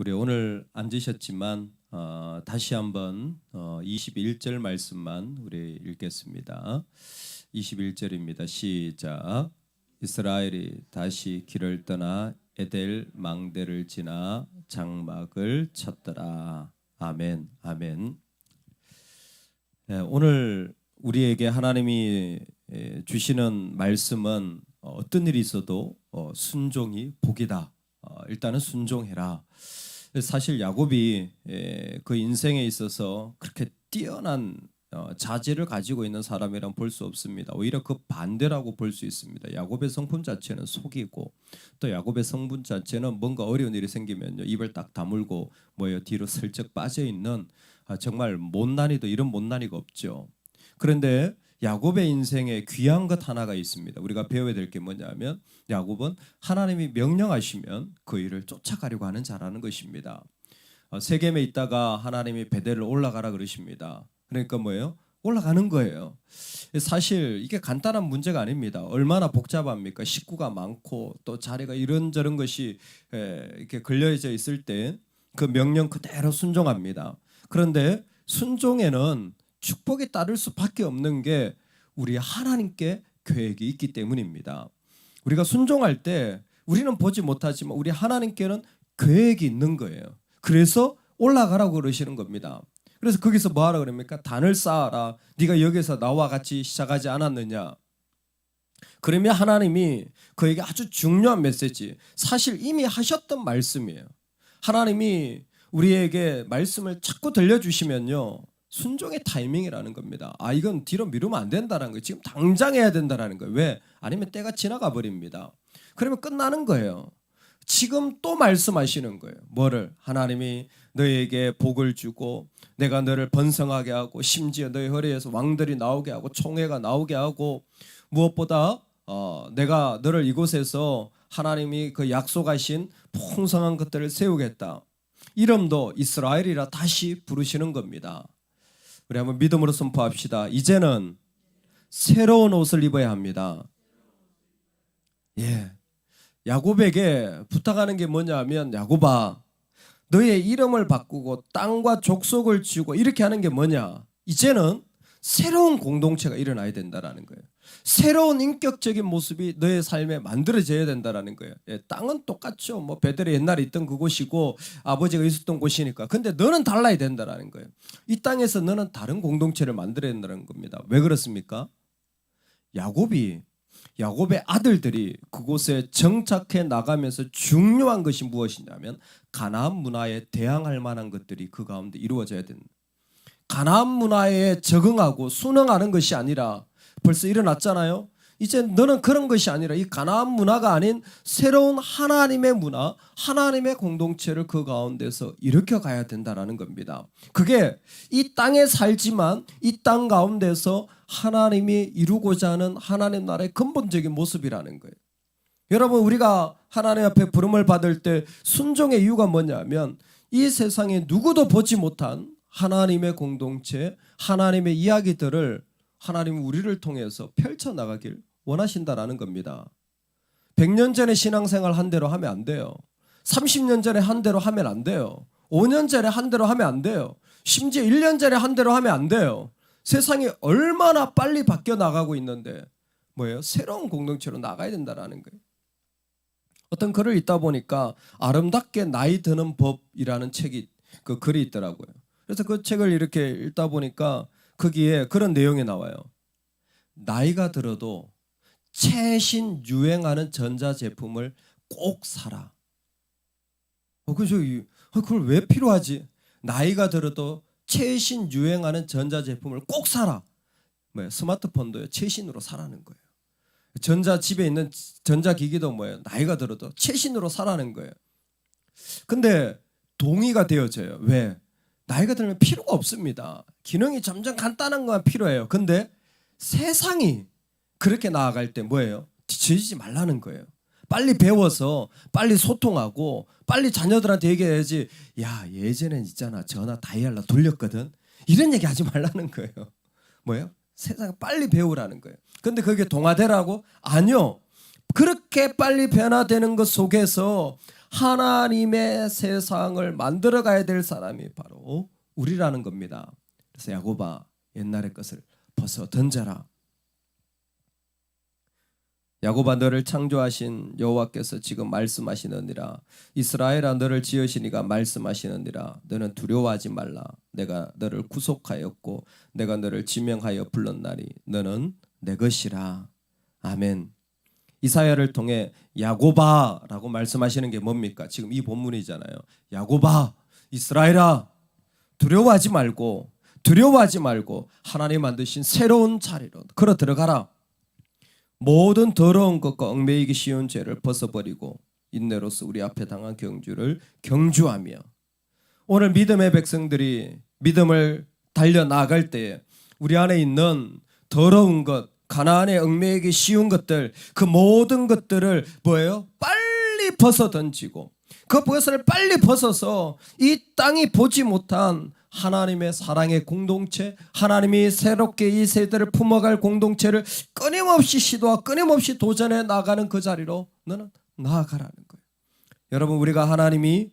우리 오늘 앉으셨지만 다시 한번 21절 말씀만 우리 읽겠습니다. 21절입니다. 시작. 이스라엘이 다시 길을 떠나 에델 망대를 지나 장막을 쳤더라. 아멘. 아멘. 오늘 우리에게 하나님이 주시는 말씀은 어떤 일이 있어도 순종이 복이다. 일단은 순종해라. 사실 야곱이 그 인생에 있어서 그렇게 뛰어난 자질을 가지고 있는 사람이란 볼 수 없습니다. 오히려 그 반대라고 볼 수 있습니다. 야곱의 성품 자체는 속이고 또 야곱의 성분 자체는 뭔가 어려운 일이 생기면요 입을 딱 다물고 뒤로 슬쩍 빠져 있는 정말 못난이도 이런 못난이가 없죠. 그런데 야곱의 인생에 귀한 것 하나가 있습니다. 우리가 배워야 될 게 뭐냐면 야곱은 하나님이 명령하시면 그 일을 쫓아가려고 하는 자라는 것입니다. 세겜에 있다가 하나님이 베델로 올라가라 그러십니다. 그러니까 뭐예요? 올라가는 거예요. 사실 이게 간단한 문제가 아닙니다. 얼마나 복잡합니까? 식구가 많고 또 자리가 이런저런 것이 이렇게 걸려져 있을 때 그 명령 그대로 순종합니다. 그런데 순종에는 축복이 따를 수밖에 없는 게 우리 하나님께 계획이 있기 때문입니다. 우리가 순종할 때 우리는 보지 못하지만 우리 하나님께는 계획이 있는 거예요. 그래서 올라가라고 그러시는 겁니다. 그래서 거기서 뭐 하라 그럽니까? 단을 쌓아라. 네가 여기서 나와 같이 시작하지 않았느냐? 그러면 하나님이 그에게 아주 중요한 메시지, 사실 이미 하셨던 말씀이에요. 하나님이 우리에게 말씀을 자꾸 들려주시면요 순종의 타이밍이라는 겁니다. 이건 뒤로 미루면 안 된다는 거예요. 지금 당장 해야 된다는 거예요. 왜? 아니면 때가 지나가 버립니다. 그러면 끝나는 거예요. 지금 또 말씀하시는 거예요. 뭐를? 하나님이 너에게 복을 주고 내가 너를 번성하게 하고 심지어 너의 허리에서 왕들이 나오게 하고 총회가 나오게 하고 무엇보다 내가 너를 이곳에서 하나님이 그 약속하신 풍성한 것들을 세우겠다. 이름도 이스라엘이라 다시 부르시는 겁니다. 우리 한번 믿음으로 선포합시다. 이제는 새로운 옷을 입어야 합니다. 야곱에게 부탁하는 게 뭐냐면, 야곱아, 너의 이름을 바꾸고 땅과 족속을 지우고 이렇게 하는 게 뭐냐? 이제는 새로운 공동체가 일어나야 된다는 거예요. 새로운 인격적인 모습이 너의 삶에 만들어져야 된다는 거예요. 땅은 똑같죠. 베델이 옛날에 있던 그곳이고 아버지가 있었던 곳이니까. 근데 너는 달라야 된다는 거예요. 이 땅에서 너는 다른 공동체를 만들어야 된다는 겁니다. 왜 그렇습니까? 야곱의 아들들이 그곳에 정착해 나가면서 중요한 것이 무엇이냐면 가나안 문화에 대항할 만한 것들이 그 가운데 이루어져야 된다. 가나안 문화에 적응하고 순응하는 것이 아니라 벌써 일어났잖아요. 이제 너는 그런 것이 아니라 이 가나안 문화가 아닌 새로운 하나님의 문화, 하나님의 공동체를 그 가운데서 일으켜 가야 된다는 겁니다. 그게 이 땅에 살지만 이 땅 가운데서 하나님이 이루고자 하는 하나님 나라의 근본적인 모습이라는 거예요. 여러분, 우리가 하나님 앞에 부름을 받을 때 순종의 이유가 뭐냐면 이 세상에 누구도 보지 못한 하나님의 공동체, 하나님의 이야기들을 하나님이 우리를 통해서 펼쳐나가길 원하신다라는 겁니다. 100년 전에 신앙생활 한 대로 하면 안 돼요. 30년 전에 한 대로 하면 안 돼요. 5년 전에 한 대로 하면 안 돼요. 심지어 1년 전에 한 대로 하면 안 돼요. 세상이 얼마나 빨리 바뀌어 나가고 있는데 새로운 공동체로 나가야 된다는 거예요. 어떤 글을 읽다 보니까 아름답게 나이 드는 법이라는 책이 그 글이 있더라고요. 그래서 그 책을 이렇게 읽다 보니까 거기에 그런 내용이 나와요. 나이가 들어도 최신 유행하는 전자제품을 꼭 사라. 그걸 왜 필요하지? 나이가 들어도 최신 유행하는 전자제품을 꼭 사라. 스마트폰도요, 최신으로 사라는 거예요. 집에 있는 전자기기도 나이가 들어도 최신으로 사라는 거예요. 근데 동의가 되어져요. 왜? 나이가 들면 필요가 없습니다. 기능이 점점 간단한 건 필요해요. 근데 세상이 그렇게 나아갈 때 뒤처지지 말라는 거예요. 빨리 배워서 빨리 소통하고 빨리 자녀들한테 얘기해야지. 야, 예전엔 있잖아, 전화 다이얼로 돌렸거든. 이런 얘기 하지 말라는 거예요. 세상 빨리 배우라는 거예요. 근데 그게 동화되라고? 아니요. 그렇게 빨리 변화되는 것 속에서 하나님의 세상을 만들어 가야 될 사람이 바로 우리라는 겁니다. 그래서 야곱아, 옛날의 것을 벗어 던져라. 야곱아, 너를 창조하신 여호와께서 지금 말씀하시느니라. 이스라엘아, 너를 지으시니가 말씀하시느니라. 너는 두려워하지 말라. 내가 너를 구속하였고 내가 너를 지명하여 불렀나니 너는 내 것이라. 아멘. 이사야를 통해 야곱아라고 말씀하시는 게 뭡니까? 지금 이 본문이잖아요. 야곱아, 이스라엘아, 두려워하지 말고 하나님 만드신 새로운 자리로 걸어 들어가라. 모든 더러운 것과 얽매이기 쉬운 죄를 벗어버리고 인내로서 우리 앞에 당한 경주를 경주하며, 오늘 믿음의 백성들이 믿음을 달려나갈 때에 우리 안에 있는 더러운 것, 가나안에 얽매이기 쉬운 것들, 그 모든 것들을 뭐예요? 빨리 벗어 던지고 그 벗을 빨리 벗어서 이 땅이 보지 못한 하나님의 사랑의 공동체, 하나님이 새롭게 이 세대를 품어갈 공동체를 끊임없이 시도하고 끊임없이 도전해 나가는 그 자리로 너는 나아가라는 거예요. 여러분, 우리가 하나님이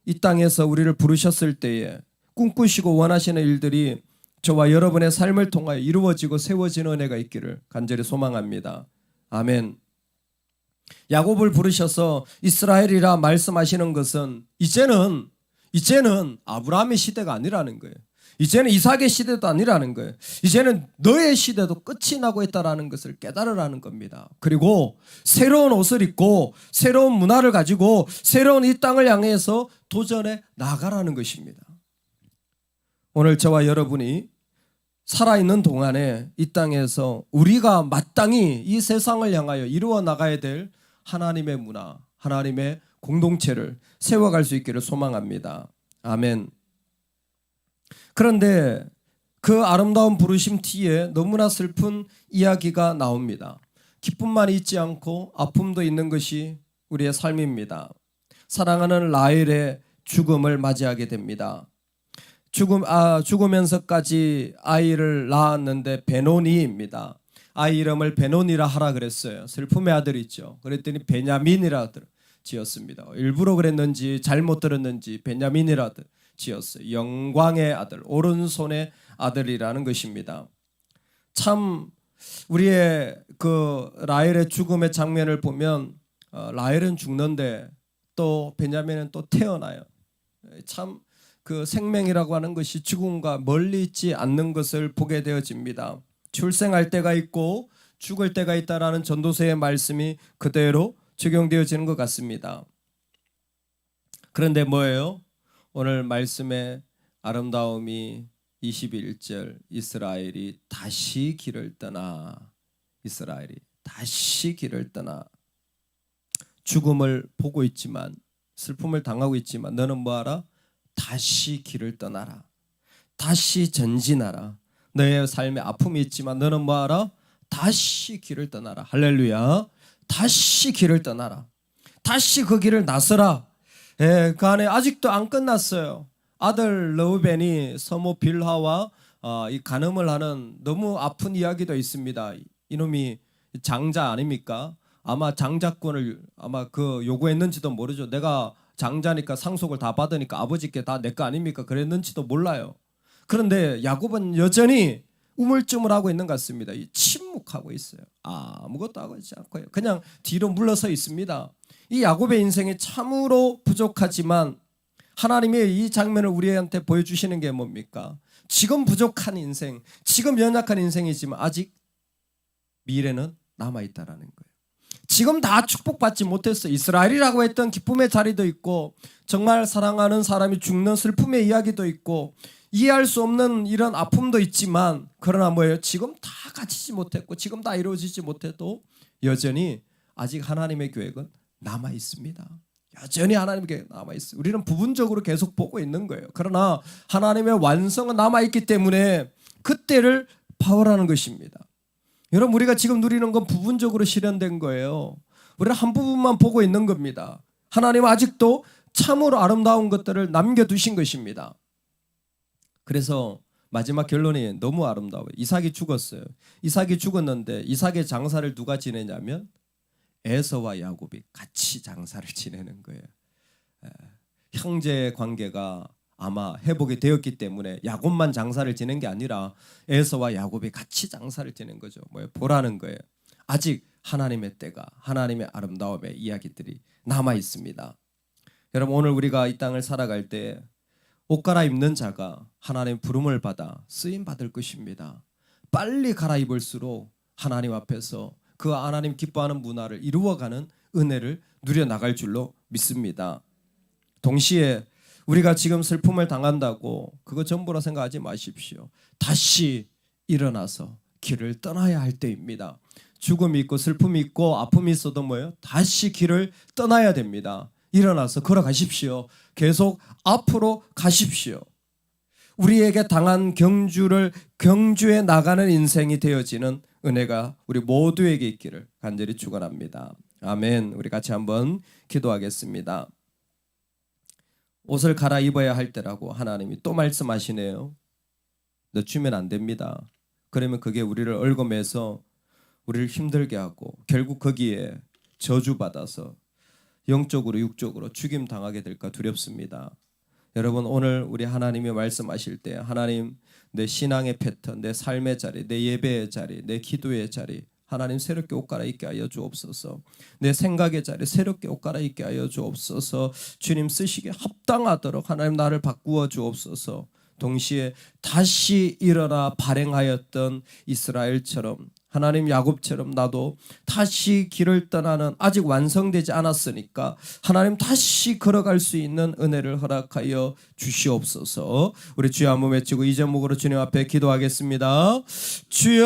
이 땅에서 우리를 부르셨을 때에 꿈꾸시고 원하시는 일들이 저와 여러분의 삶을 통하여 이루어지고 세워지는 은혜가 있기를 간절히 소망합니다. 아멘. 야곱을 부르셔서 이스라엘이라 말씀하시는 것은 이제는 아브라함의 시대가 아니라는 거예요. 이제는 이삭의 시대도 아니라는 거예요. 이제는 너의 시대도 끝이 나고 있다는 것을 깨달으라는 겁니다. 그리고 새로운 옷을 입고 새로운 문화를 가지고 새로운 이 땅을 향해서 도전해 나가라는 것입니다. 오늘 저와 여러분이 살아있는 동안에 이 땅에서 우리가 마땅히 이 세상을 향하여 이루어 나가야 될 하나님의 문화, 하나님의 공동체를 세워갈 수 있기를 소망합니다. 아멘. 그런데 그 아름다운 부르심 뒤에 너무나 슬픈 이야기가 나옵니다. 기쁨만 있지 않고 아픔도 있는 것이 우리의 삶입니다. 사랑하는 라헬의 죽음을 맞이하게 됩니다. 죽으면서까지 아이를 낳았는데 베노니입니다. 아이 이름을 베노니라 하라 그랬어요. 슬픔의 아들 있죠. 그랬더니 베냐민이라 지었습니다. 일부러 그랬는지 잘못 들었는지 베냐민이라 지었어요. 영광의 아들, 오른손의 아들이라는 것입니다. 참 우리의 그 라헬의 죽음의 장면을 보면 라헬은 죽는데 또 베냐민은 또 태어나요. 참 그 생명이라고 하는 것이 죽음과 멀리 있지 않는 것을 보게 되어집니다. 출생할 때가 있고 죽을 때가 있다라는 전도서의 말씀이 그대로 적용되어지는 것 같습니다. 그런데 뭐예요? 오늘 말씀의 아름다움이 21절, 이스라엘이 다시 길을 떠나, 이스라엘이 다시 길을 떠나. 죽음을 보고 있지만, 슬픔을 당하고 있지만 너는 뭐하라? 다시 길을 떠나라. 다시 전진하라. 너의 삶에 아픔이 있지만 너는 뭐하라? 다시 길을 떠나라. 할렐루야. 다시 길을 떠나라. 다시 그 길을 나서라. 그 안에 아직도 안 끝났어요. 아들 르우벤이 서모 빌하와 이 간음을 하는 너무 아픈 이야기도 있습니다. 이놈이 장자 아닙니까? 아마 장자권을 아마 그 요구했는지도 모르죠. 내가 장자니까 상속을 다 받으니까 아버지께 다 내 거 아닙니까? 그랬는지도 몰라요. 그런데 야곱은 여전히 우물쭈물하고 있는 것 같습니다. 침묵하고 있어요. 아무것도 하고 있지 않고요. 그냥 뒤로 물러서 있습니다. 이 야곱의 인생이 참으로 부족하지만 하나님의 이 장면을 우리한테 보여주시는 게 뭡니까? 지금 부족한 인생, 지금 연약한 인생이지만 아직 미래는 남아있다라는 거예요. 지금 다 축복받지 못했어. 이스라엘이라고 했던 기쁨의 자리도 있고 정말 사랑하는 사람이 죽는 슬픔의 이야기도 있고 이해할 수 없는 이런 아픔도 있지만 그러나 뭐예요? 지금 다 갖추지 못했고 지금 다 이루어지지 못해도 여전히 아직 하나님의 계획은 남아 있습니다. 여전히 하나님의 계획은 남아 있어요. 우리는 부분적으로 계속 보고 있는 거예요. 그러나 하나님의 완성은 남아 있기 때문에 그때를 파워라는 것입니다. 여러분, 우리가 지금 누리는 건 부분적으로 실현된 거예요. 우리는 한 부분만 보고 있는 겁니다. 하나님은 아직도 참으로 아름다운 것들을 남겨두신 것입니다. 그래서 마지막 결론이 너무 아름다워요. 이삭이 죽었어요. 이삭이 죽었는데 이삭의 장사를 누가 지내냐면 에서와 야곱이 같이 장사를 지내는 거예요. 형제 관계가 아마 회복이 되었기 때문에 야곱만 장사를 지낸 게 아니라 에서와 야곱이 같이 장사를 지낸 거죠. 뭐예요? 보라는 거예요. 아직 하나님의 때가, 하나님의 아름다움의 이야기들이 남아 있습니다. 여러분, 오늘 우리가 이 땅을 살아갈 때 옷 갈아입는 자가 하나님 부름을 받아 쓰임 받을 것입니다. 빨리 갈아입을수록 하나님 앞에서 그 하나님 기뻐하는 문화를 이루어가는 은혜를 누려나갈 줄로 믿습니다. 동시에 우리가 지금 슬픔을 당한다고 그거 전부라 생각하지 마십시오. 다시 일어나서 길을 떠나야 할 때입니다. 죽음이 있고 슬픔이 있고 아픔이 있어도 뭐예요? 다시 길을 떠나야 됩니다. 일어나서 걸어가십시오. 계속 앞으로 가십시오. 우리에게 당한 경주를 경주해 나가는 인생이 되어지는 은혜가 우리 모두에게 있기를 간절히 축원합니다. 아멘. 우리 같이 한번 기도하겠습니다. 옷을 갈아입어야 할 때라고 하나님이 또 말씀하시네요. 늦추면 안 됩니다. 그러면 그게 우리를 얽어매서 우리를 힘들게 하고 결국 거기에 저주받아서 영적으로 육적으로 죽임 당하게 될까 두렵습니다. 여러분, 오늘 우리 하나님이 말씀하실 때 하나님, 내 신앙의 패턴, 내 삶의 자리, 내 예배의 자리, 내 기도의 자리 하나님 새롭게 옷 갈아입게 하여 주옵소서. 내 생각의 자리 새롭게 옷 갈아입게 하여 주옵소서. 주님 쓰시기에 합당하도록 하나님 나를 바꾸어 주옵소서. 동시에 다시 일어나 발행하였던 이스라엘처럼 하나님 야곱처럼 나도 다시 길을 떠나는, 아직 완성되지 않았으니까 하나님 다시 걸어갈 수 있는 은혜를 허락하여 주시옵소서. 우리 주여 한번 외치고 이 제목으로 주님 앞에 기도하겠습니다. 주여